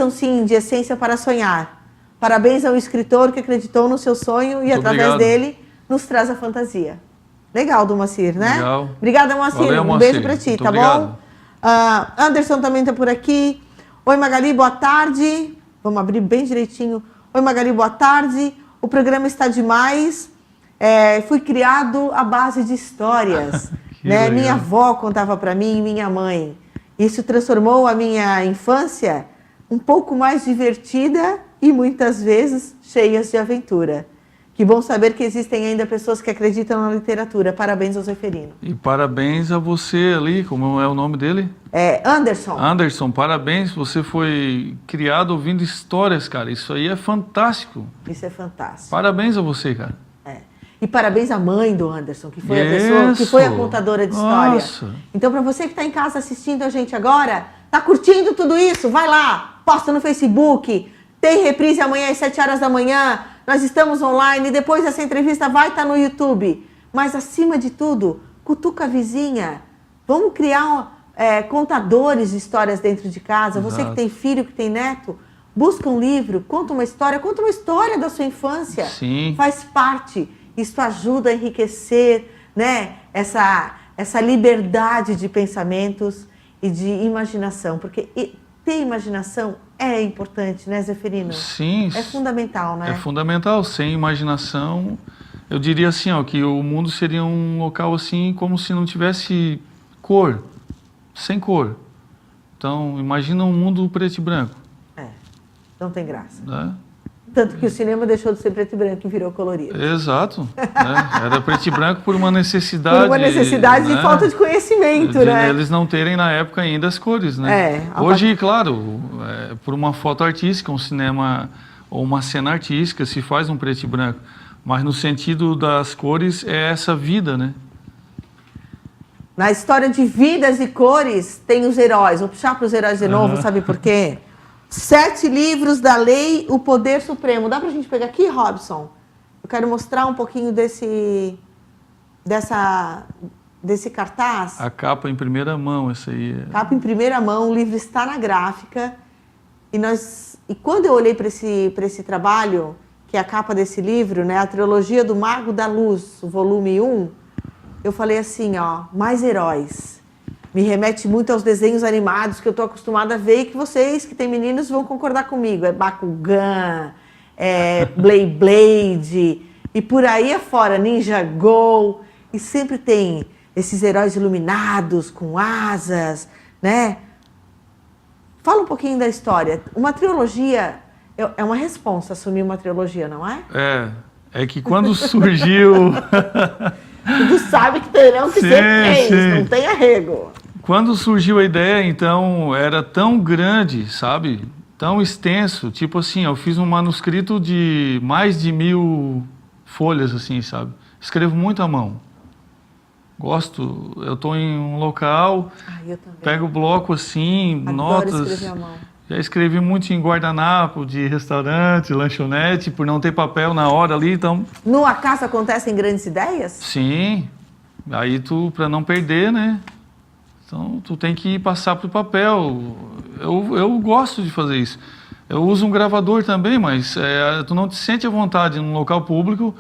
gostam sim de Essência para Sonhar. Parabéns ao escritor que acreditou no seu sonho e, através dele, nos traz a fantasia. Legal, do Moacir, né? Legal. Obrigada, Moacir. Valeu, um beijo para ti, muito tá obrigado. bom? Anderson também está por aqui. Oi, Magali, boa tarde. Vamos abrir bem direitinho. Oi, Magali, boa tarde. O programa está demais. Fui criado à base de histórias. Né? Minha avó contava para mim e minha mãe. Isso transformou a minha infância um pouco mais divertida e muitas vezes cheias de aventura. Que bom saber que existem ainda pessoas que acreditam na literatura. Parabéns ao Zeferino. E parabéns a você ali, como é o nome dele? Anderson. Anderson, parabéns, você foi criado ouvindo histórias, cara. Isso aí é fantástico. Isso é fantástico. Parabéns a você, cara. E parabéns à mãe do Anderson, que foi a pessoa, que foi a contadora de história. Nossa. Então, para você que está em casa assistindo a gente agora, tá curtindo tudo isso? Vai lá, posta no Facebook, tem reprise amanhã às 7 horas da manhã, nós estamos online, depois essa entrevista vai estar no YouTube. Mas, acima de tudo, cutuca a vizinha. Vamos criar contadores de histórias dentro de casa. Exato. Você que tem filho, que tem neto, busca um livro, conta uma história da sua infância. Sim. Faz parte. Isso ajuda a enriquecer, né, essa liberdade de pensamentos e de imaginação. Porque ter imaginação é importante, né, Zeferino? Sim. É fundamental, né? É fundamental. Sem imaginação, eu diria assim, ó, que o mundo seria um local assim como se não tivesse cor, sem cor. Então, imagina um mundo preto e branco. Não tem graça. Né? Tanto que o cinema deixou de ser preto e branco e virou colorido. Exato. Né? Era preto e branco por uma necessidade. Por uma necessidade de falta de conhecimento, né? Eles não terem na época ainda as cores, né? Hoje, claro, por uma foto artística, um cinema ou uma cena artística se faz um preto e branco. Mas no sentido das cores é essa vida, né? Na história de vidas e cores tem os heróis. Vou puxar para os heróis de novo, sabe por quê? 7 livros da lei, o poder supremo. Dá pra gente pegar aqui, Robson? Eu quero mostrar um pouquinho desse cartaz. A capa em primeira mão, essa aí. Capa em primeira mão, o livro está na gráfica. E quando eu olhei para esse trabalho, que é a capa desse livro, né, a trilogia do Mago da Luz, o volume 1, eu falei assim, ó, mais heróis. Me remete muito aos desenhos animados que eu estou acostumada a ver e que vocês, que têm meninos, vão concordar comigo. É Bakugan, Blade, e por aí afora, Ninja Go. E sempre tem esses heróis iluminados, com asas, né? Fala um pouquinho da história. Uma trilogia, é uma responsa assumir uma trilogia, não é? É que quando surgiu... Tu sabe que terão que ser 3, não tem arrego. Quando surgiu a ideia, então, era tão grande, sabe? Tão extenso. Tipo assim, eu fiz um manuscrito de mais de 1000 folhas, assim, sabe? Escrevo muito à mão. Gosto. Eu estou em um local, pego o bloco assim, adoro notas. Escrever à mão. Já escrevi muito em guardanapo de restaurante, lanchonete, por não ter papel na hora ali, então... No acaso acontecem grandes ideias? Sim. Aí para não perder, né? Então, tu tem que passar para o papel. Eu gosto de fazer isso. Eu uso um gravador também, mas tu não te sente à vontade num local público,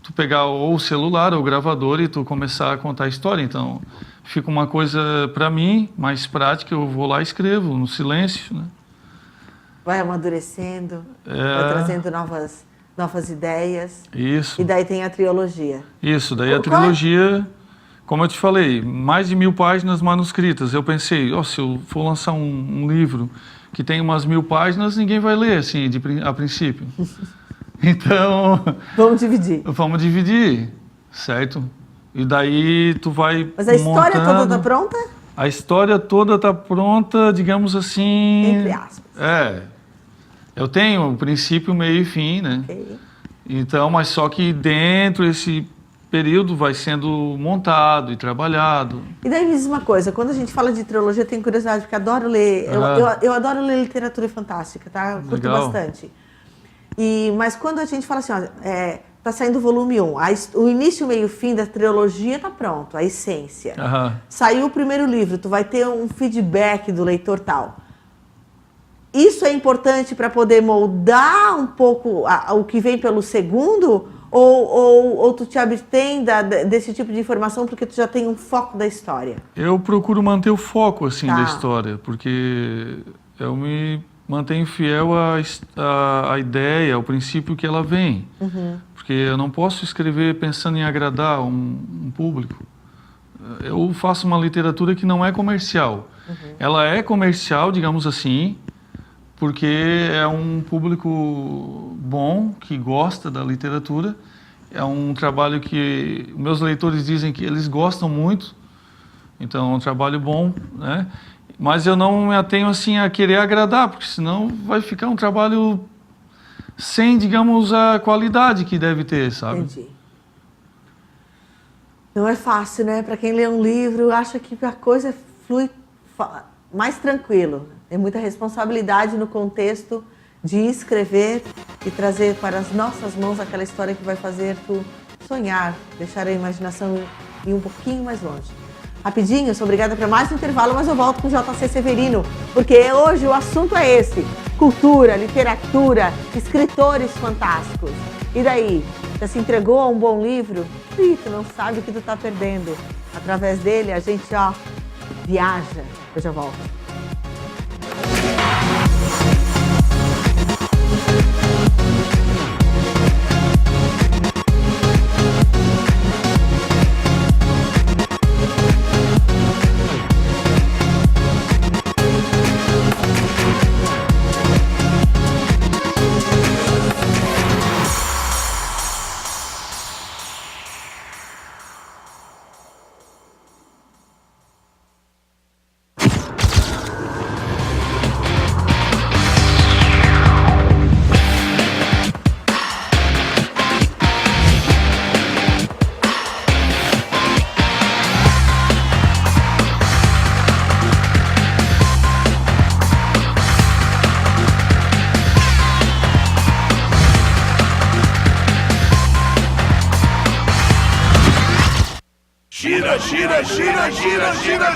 tu pegar ou o celular ou o gravador e tu começar a contar a história. Então, fica uma coisa, para mim, mais prática, eu vou lá e escrevo, no silêncio, né? Vai amadurecendo, vai trazendo novas ideias. Isso. E daí tem a trilogia. Isso, daí a trilogia... Como eu te falei, mais de 1000 páginas manuscritas. Eu pensei, se eu for lançar um livro que tem umas 1000 páginas, ninguém vai ler, assim, a princípio. Então... Vamos dividir. Vamos dividir, certo? E daí tu vai Mas a história toda está pronta? A história toda está pronta, digamos assim... Entre aspas. Eu tenho o princípio, meio e fim, né? Okay. Então, mas só que dentro esse período vai sendo montado e trabalhado. E daí me diz uma coisa, quando a gente fala de trilogia, eu tenho curiosidade, porque adoro ler, eu adoro ler literatura fantástica, tá? Eu curto bastante. Mas quando a gente fala assim, tá saindo o volume 1, o início, meio e fim da trilogia tá pronto, a essência. Saiu o primeiro livro, tu vai ter um feedback do leitor tal. isso é importante para poder moldar um pouco o que vem pelo segundo? Ou tu te abstém desse tipo de informação porque tu já tem um foco da história? Eu procuro manter o foco, assim, Tá. da história, porque eu me mantenho fiel à ideia, ao princípio que ela vem. Porque eu não posso escrever pensando em agradar um público. Eu faço uma literatura que não é comercial. Ela é comercial, digamos assim, porque é um público bom, que gosta da literatura. É um trabalho que meus leitores dizem que eles gostam muito. Então, é um trabalho bom, né? Mas eu não me atenho assim a querer agradar, porque senão vai ficar um trabalho sem, digamos, a qualidade que deve ter, sabe? Entendi. Não é fácil, né? Para quem lê um livro, acha que a coisa flui mais tranquilo. Tem muita responsabilidade no contexto de escrever e trazer para as nossas mãos aquela história que vai fazer tu sonhar, deixar a imaginação ir um pouquinho mais longe. Rapidinho, sou obrigada para mais um intervalo, mas eu volto com o JC Severino, porque hoje o assunto é esse: cultura, literatura, escritores fantásticos. E daí? Já se entregou a um bom livro? Ih, tu não sabe o que tu tá perdendo. Através dele a gente, viaja. Eu já volto.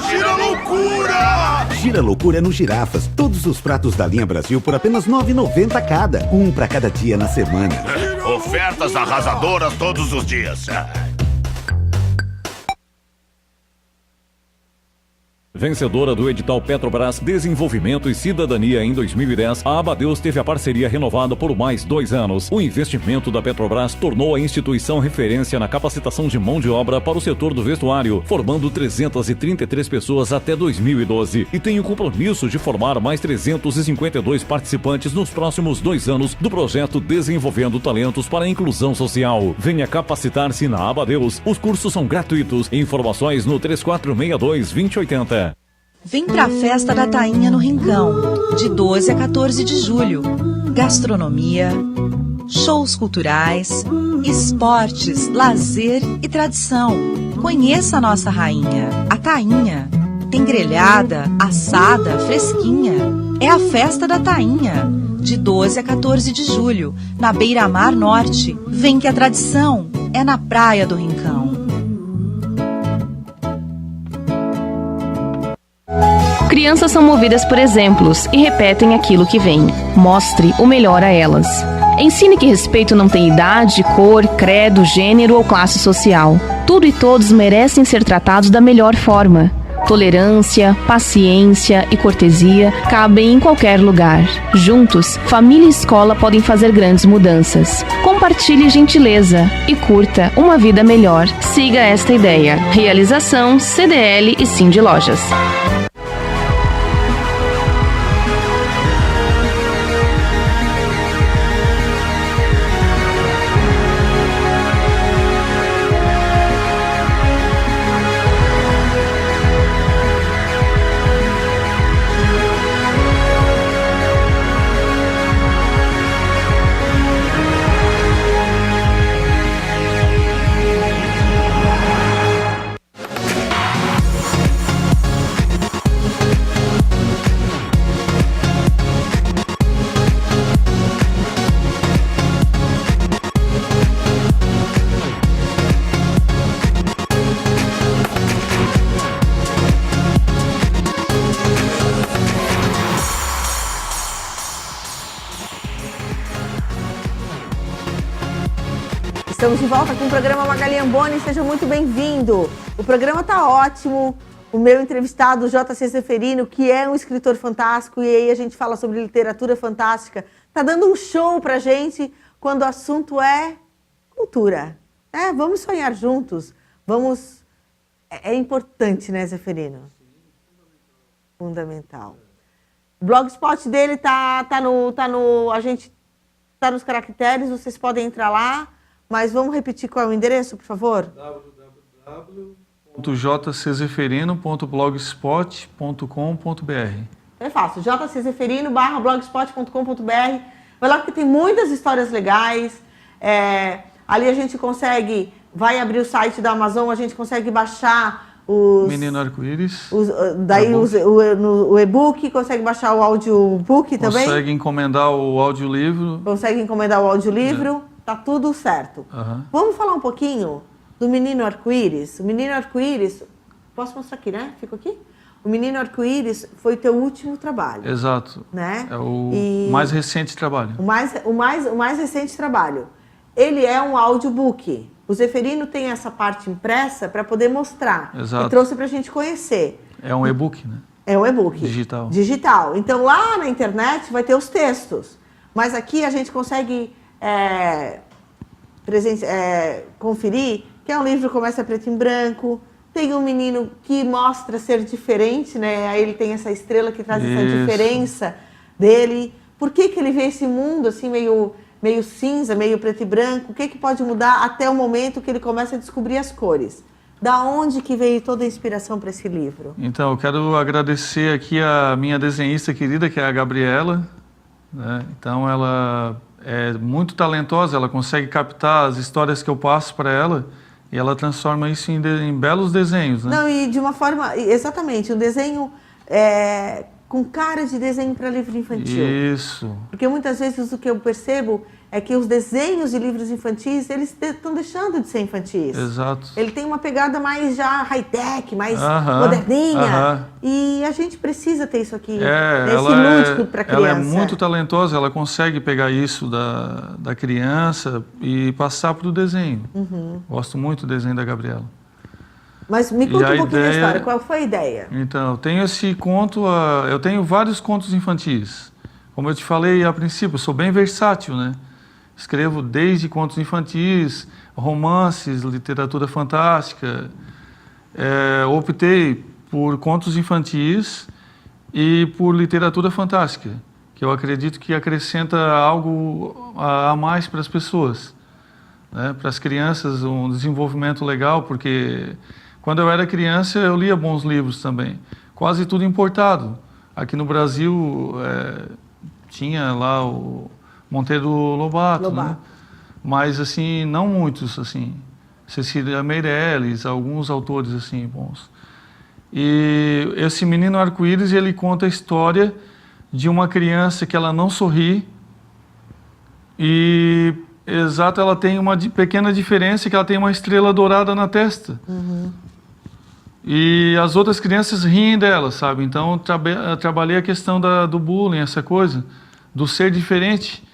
Gira loucura! Gira loucura no Girafas. Todos os pratos da linha Brasil por apenas R$ 9,90 cada. Um para cada dia na semana. Ofertas arrasadoras todos os dias. Vencedora do edital Petrobras Desenvolvimento e Cidadania em 2010, a Abadeus teve a parceria renovada por mais 2 anos. O investimento da Petrobras tornou a instituição referência na capacitação de mão de obra para o setor do vestuário, formando 333 pessoas até 2012. E tem o compromisso de formar mais 352 participantes nos próximos 2 anos do projeto Desenvolvendo Talentos para a Inclusão Social. Venha capacitar-se na Abadeus. Os cursos são gratuitos. Informações no 3462-2080. Vem pra festa da Tainha no Rincão, de 12 a 14 de julho. Gastronomia, shows culturais, esportes, lazer e tradição. Conheça a nossa rainha, a Tainha. Tem grelhada, assada, fresquinha. É a festa da Tainha, de 12 a 14 de julho, na Beira-Mar Norte. Vem que a tradição é na Praia do Rincão. Crianças são movidas por exemplos e repetem aquilo que vem. Mostre o melhor a elas. Ensine que respeito não tem idade, cor, credo, gênero ou classe social. Tudo e todos merecem ser tratados da melhor forma. Tolerância, paciência e cortesia cabem em qualquer lugar. Juntos, família e escola podem fazer grandes mudanças. Compartilhe gentileza e curta uma vida melhor. Siga esta ideia. Realização CDL e Cindy Lojas. Estamos de volta com o programa Magali Amboni, seja muito bem-vindo. O programa tá ótimo, o meu entrevistado, o J.C. Ceferino, que é um escritor fantástico, e aí a gente fala sobre literatura fantástica, tá dando um show pra gente quando o assunto é cultura. Vamos sonhar juntos, vamos... É importante, né, Zeferino? Fundamental. O blogspot dele tá nos caracteres, vocês podem entrar lá, mas vamos repetir qual é o endereço, por favor? www.jczeferino.blogspot.com.br. É fácil, jczeferino.blogspot.com.br. Vai lá porque tem muitas histórias legais. Ali a gente consegue, vai abrir o site da Amazon, a gente consegue baixar os... Menino Arco-Íris. Daí o e-book, consegue baixar o audiobook também. Consegue encomendar o audiolivro. Consegue encomendar o audiolivro, tá tudo certo. Uhum. Vamos falar um pouquinho do Menino Arco-Íris. O Menino Arco-Íris, posso mostrar aqui, né? Fico aqui? O Menino Arco-Íris foi teu último trabalho. Exato. Né? É o mais recente trabalho. O mais recente trabalho. Ele é um audiobook. O Zeferino tem essa parte impressa para poder mostrar. Exato. E trouxe para a gente conhecer. É um e-book, né? É um e-book. Digital. Digital. Então, lá na internet vai ter os textos. Mas aqui a gente consegue conferir que é um livro que começa preto e branco. Tem um menino que mostra ser diferente, né? Aí ele tem essa estrela que traz essa diferença dele. Por que ele vê esse mundo assim meio cinza, meio preto e branco? O que pode mudar até o momento que ele começa a descobrir as cores? Da onde que veio toda a inspiração para esse livro? Então, eu quero agradecer aqui a minha desenhista querida, que é a Gabriela, né? Então, ela é muito talentosa, ela consegue captar as histórias que eu passo para ela e ela transforma isso em belos desenhos, né? Não, e de uma forma... Exatamente, um desenho com cara de desenho para livro infantil. Isso. Porque muitas vezes o que eu percebo é que os desenhos de livros infantis, eles estão deixando de ser infantis. Exato. Ele tem uma pegada mais já high-tech, mais moderninha. E a gente precisa ter isso aqui, esse lúdico para criança. Ela é muito talentosa, ela consegue pegar isso da criança e passar para o desenho. Uhum. Gosto muito do desenho da Gabriela. Mas me conta um pouquinho da história, qual foi a ideia? Então, eu tenho esse conto, eu tenho vários contos infantis. Como eu te falei a princípio, eu sou bem versátil, né? Escrevo desde contos infantis, romances, literatura fantástica. Optei por contos infantis e por literatura fantástica, que eu acredito que acrescenta algo a mais para as pessoas, né? Para as crianças, um desenvolvimento legal, porque quando eu era criança eu lia bons livros também, quase tudo importado. Aqui no Brasil tinha lá o Monteiro Lobato, né? Mas assim, não muitos, assim. Cecília Meirelles, alguns autores assim bons. E esse Menino Arco-Íris, ele conta a história de uma criança que ela não sorri e ela tem uma pequena diferença, que ela tem uma estrela dourada na testa. Uhum. E as outras crianças riem dela, sabe? Então eu trabalhei a questão do bullying, essa coisa, do ser diferente.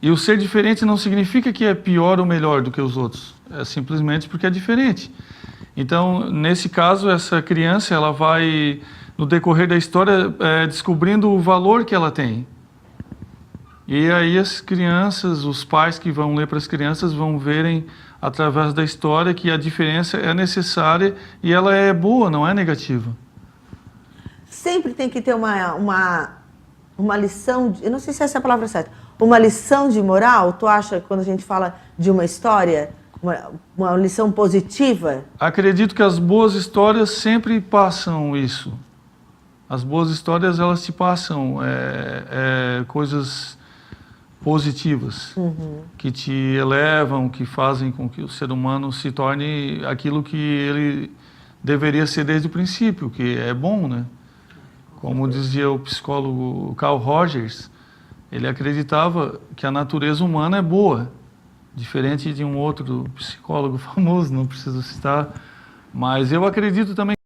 E o ser diferente não significa que é pior ou melhor do que os outros. É simplesmente porque é diferente. Então, nesse caso, essa criança, ela vai, no decorrer da história, descobrindo o valor que ela tem. E aí as crianças, os pais que vão ler para as crianças, vão verem, através da história, que a diferença é necessária e ela é boa, não é negativa. Sempre tem que ter uma lição, eu não sei se essa é a palavra certa, uma lição de moral, tu acha, quando a gente fala de uma história, uma lição positiva? Acredito que as boas histórias sempre passam isso. As boas histórias, elas te passam coisas positivas, que te elevam, que fazem com que o ser humano se torne aquilo que ele deveria ser desde o princípio, que é bom, né? Como dizia o psicólogo Carl Rogers, ele acreditava que a natureza humana é boa, diferente de um outro psicólogo famoso, não preciso citar, mas eu acredito também